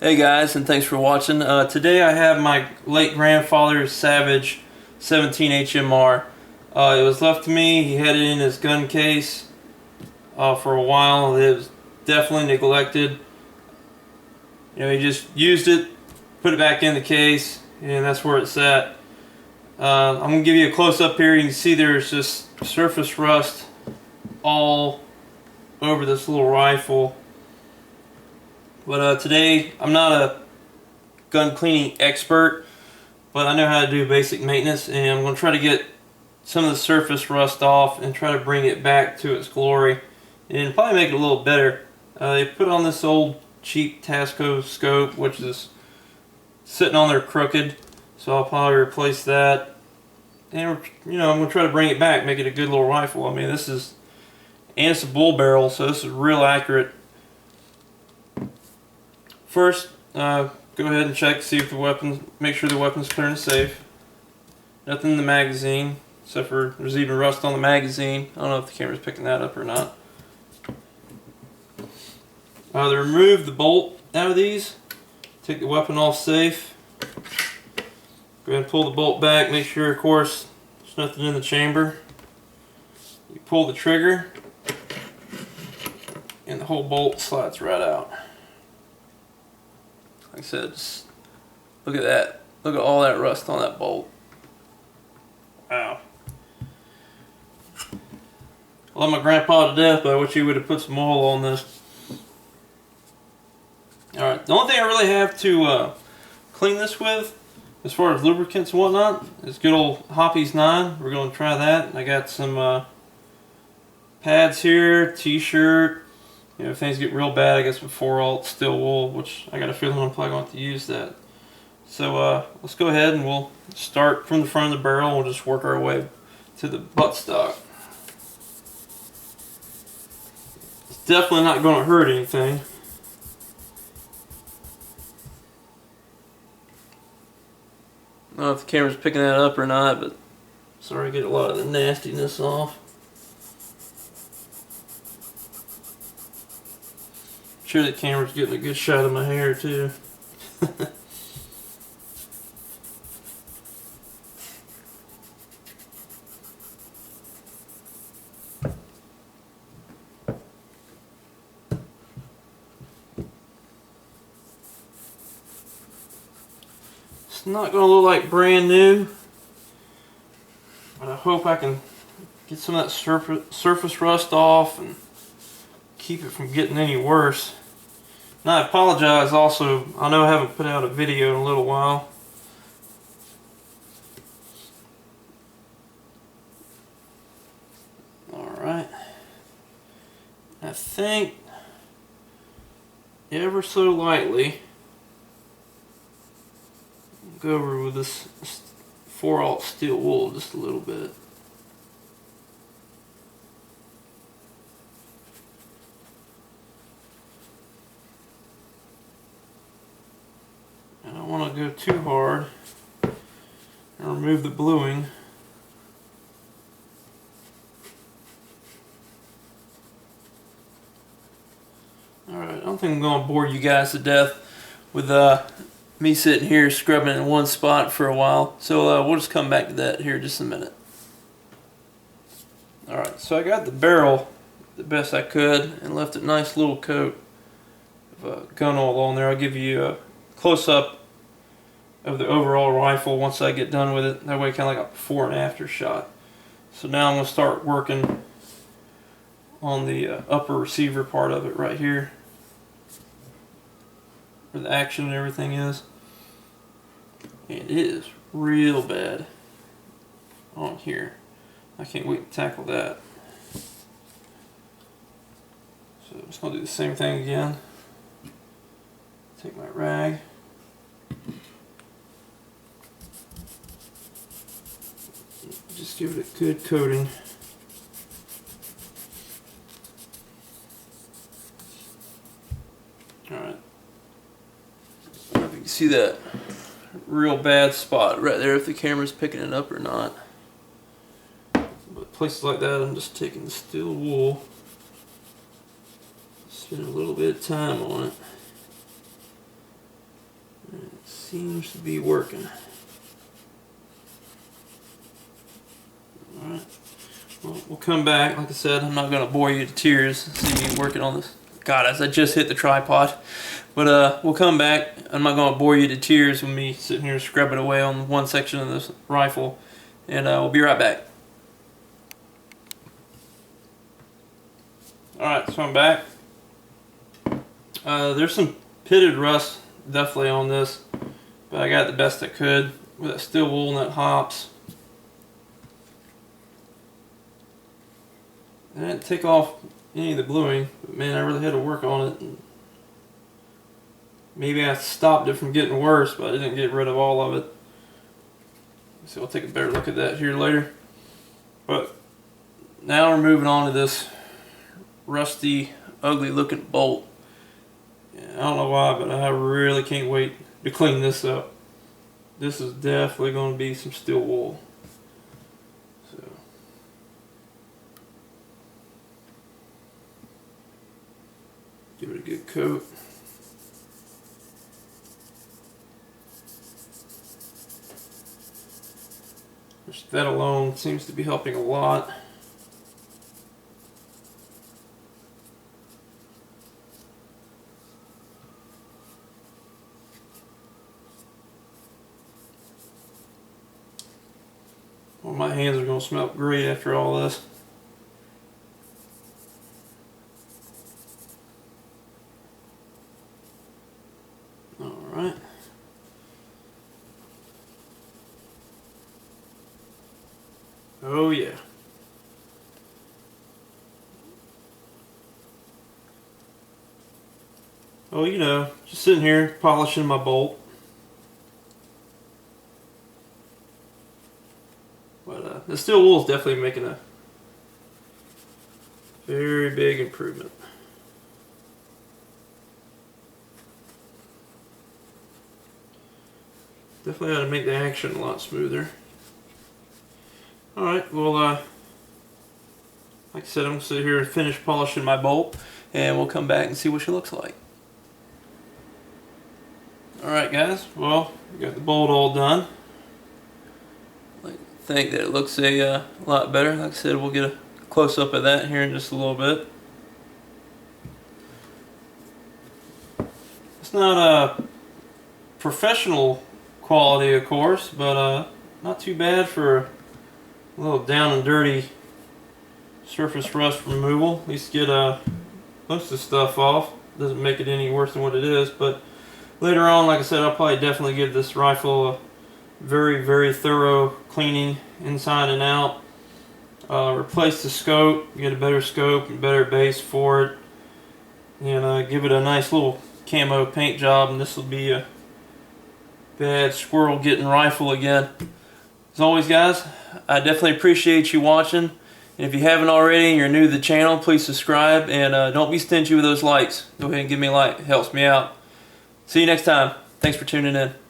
Hey guys, and thanks for watching. Today I have my late grandfather's Savage 17 HMR. It was left to me. He had it in his gun case for a while. It was definitely neglected. You know, he just used it, put it back in the case, and that's where it's at. I'm going to give you a close-up here. You can see there's just surface rust all over this little rifle. But today, I'm not a gun cleaning expert, but I know how to do basic maintenance, and I'm going to try to get some of the surface rust off and try to bring it back to its glory and probably make it a little better. They put on this old cheap Tasco scope, which is sitting on there crooked, so I'll probably replace that. And you know, I'm going to try to bring it back, make it a good little rifle. I mean, this is, and it's a bull barrel, so this is real accurate. First, go ahead and check, see if the weapon, make sure the weapon's clear and safe. Nothing in the magazine, except for there's even rust on the magazine. I don't know if the camera's picking that up or not. To remove the bolt out of these, take the weapon off safe. Go ahead and pull the bolt back, make sure, of course, there's nothing in the chamber. You pull the trigger, and the whole bolt slides right out. Like I said, just look at that. Look at all that rust on that bolt. Wow. I love my grandpa to death, but I wish he would have put some oil on this. Alright, the only thing I really have to clean this with, as far as lubricants and whatnot, is good old Hoppy's 9. We're going to try that. I got some pads here, t-shirt. You know, if things get real bad, I guess with 4-aught steel wool, which I got a feeling I'm probably going to have to use that. So let's go ahead and we'll start from the front of the barrel. We'll just work our way to the buttstock. It's definitely not going to hurt anything. I don't know if the camera's picking that up or not, but sorry to get a lot of the nastiness off. Sure the camera's getting a good shot of my hair too. It's not going to look like brand new, but I hope I can get some of that surface rust off and keep it from getting any worse. Now I apologize also, I know I haven't put out a video in a little while. Alright. I think ever so lightly go over with this 4-aught steel wool just a little bit. I don't want to go too hard and remove the bluing. Alright, I don't think I'm going to bore you guys to death with me sitting here scrubbing in one spot for a while. So we'll just come back to that here in just a minute. Alright, so I got the barrel the best I could and left a nice little coat of gun oil on there. I'll give you a close-up of the overall rifle once I get done with it. That way kind of like a before and after shot. So now I'm going to start working on the upper receiver part of it right here, where the action and everything is. And it is real bad on here. I can't wait to tackle that. So I'm just going to do the same thing again. Take my rag. Just give it a good coating. Alright. I don't know if you can see that real bad spot right there, if the camera's picking it up or not. But places like that, I'm just taking the steel wool, spend a little bit of time on it. Seems to be working. Alright. Well, we'll come back. Like I said, I'm not going to bore you to tears. See me working on this. God, as I just hit the tripod. But we'll come back. I'm not going to bore you to tears with me sitting here scrubbing away on one section of this rifle. And we'll be right back. Alright, so I'm back. There's some pitted rust definitely on this, but I got the best I could with that steel wool nut hops. I didn't take off any of the bluing, but man, I really had to work on it. Maybe I stopped it from getting worse, but I didn't get rid of all of it. So I'll take a better look at that here later. But now we're moving on to this rusty, ugly looking bolt. I don't know why, but I really can't wait to clean this up. This is definitely going to be some steel wool. So, give it a good coat. Just that alone seems to be helping a lot. Well, my hands are going to smell great after all this. Alright. Oh yeah. Oh, you know, just sitting here polishing my bolt. But the steel wool is definitely making a very big improvement. Definitely ought to make the action a lot smoother. Alright, well, like I said, I'm going to sit here and finish polishing my bolt, and we'll come back and see what she looks like. Alright guys, well, we got the bolt all done. I think that it looks a lot better. Like I said, we'll get a close-up of that here in just a little bit. It's not a professional quality, of course, but not too bad for a little down and dirty surface rust removal. At least get most of the stuff off. Doesn't make it any worse than what it is, but later on, like I said, I'll probably definitely give this rifle a very, very thorough cleaning inside and out. Replace the scope, get a better scope and better base for it, and give it a nice little camo paint job, and this will be a bad squirrel getting rifle again. As always guys, I definitely appreciate you watching, and if you haven't already and you're new to the channel, please subscribe, and don't be stingy with those likes. Go ahead and give me a like, it helps me out. See you next time. Thanks for tuning in.